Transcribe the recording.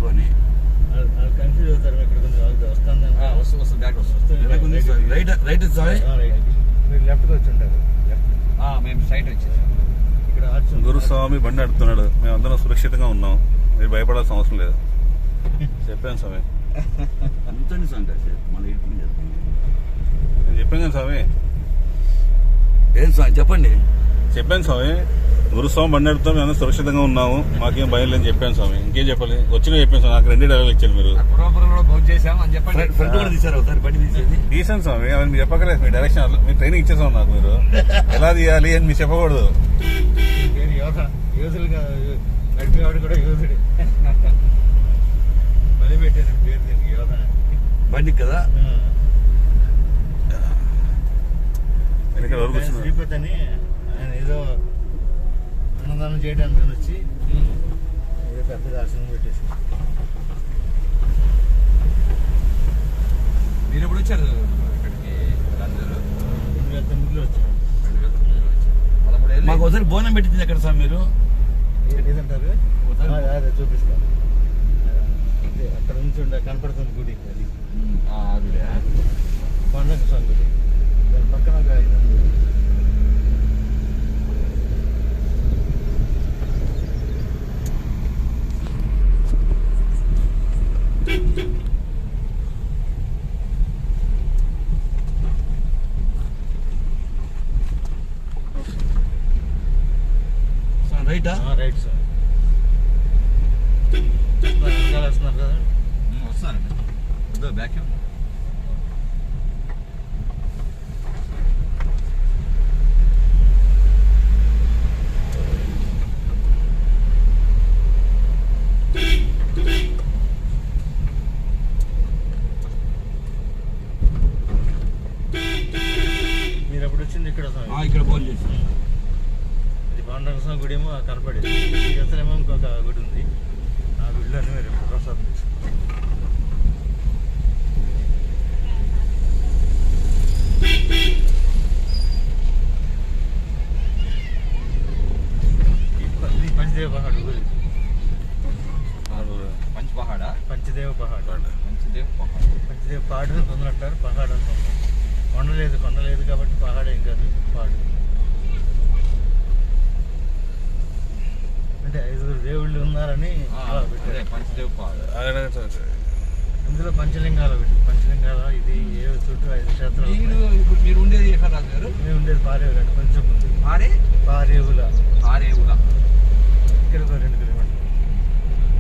పెట్టుకొని కన్ఫ్యూజ్ అవుతారు. ఇక్కడ కొంచెం వస్తుంది బ్యాక్ వస్తుంది. రైట్ స్వామి, మీరు లెఫ్ట్కి వచ్చి ఉంటారు. మేము సైడ్ వచ్చేసి ఇక్కడ గురుస్వామి బండి నడుపుతున్నాడు. మేమందరం సురక్షితంగా ఉన్నాం, మీరు భయపడాల్సిన అవసరం లేదు. చెప్పాను స్వామి, ఉంచండి స్వామి కాసేపు, మళ్ళీ ఇటు చేస్తాం. నేను చెప్పాను కదా స్వామి. ఏం స్వామి చెప్పండి. చెప్పాను స్వామి, గురుస్వామి బండి నడుపుతాం, మేము అందరం సురక్షితంగా ఉన్నాము, మాకేం భయం లేదని చెప్పాను స్వామి. ఇంకేం చెప్పాలి? వచ్చినా చెప్పాను స్వామి. నాకు 2 డైలాగులు ఇచ్చారు మీరు. ఫ్రంట్ కూడా తీసారు ఒకసారి, బండి తీసేది తీసాను స్వామి. అవన్నీ మీరు చెప్పకలేదు. మీ డైరెక్షన్ మీరు ట్రైనింగ్ ఇచ్చేసాం నాకు. మీరు ఎలా తీయాలి అని మీరు చెప్పకూడదు. యోధులుగా నడిపేవాడు కూడా యోధుడే. బలి పెట్టారు పేరు దీనికి, యోధ బండికి కదా. శ్రీపతి అని ఆయన ఏదో అన్నదానం చేయడానికి వచ్చి ఏదో పెద్ద ఆసనం పెట్టేసి. మీరు ఎప్పుడు వచ్చారు ఇక్కడికి? 2009లో వచ్చారు. మాకు ఒకసారి బోనం పెట్టింది ఎక్కడ సార్ మీరు? ఏదంటారు? అదే చూపిస్తాను. అక్కడ నుంచి కనపడుతుంది గుడి, అది కొండక స్వామి గుడి. దాని పక్కన ఒక ఇది ఉంది. రైటా? Right sir. వస్తున్నారు కదా? వస్తారండి. బ్యాక్ మీరు ఎప్పుడు వచ్చింది ఇక్కడ? ఇక్కడ ఫోన్ చేసి ఇది పాండవ గుడి ఏమో కనపడేది. ఇతనేమో ఇంకొక గుడి ఉంది. ఆ గుడిలోనే మీరు ప్రసాదం పంచదేవ పహాడ్ గురి. పంచదేవ పహాడ్. పంచదేవ పాడు అని కొందరు అంటారు, పహాడ్ అని కొందరు. కొండలేదు కాబట్టి పహాడ్ ఏం కాదు, పాడు. అంటే 5 దేవుళ్ళు ఉన్నారని పంచదేవ పహాడ్. ఇందులో పంచలింగాలు ఇది ఏ చుట్టూ 5 క్షేత్రాలు. ఇప్పుడు మీరు ఉండేది ఎక్కడ గారు? మేము ఉండేది పారేవులు అండి, కొంచెం ముందు. పారేవుల పారేవుల ఇక్కడ 2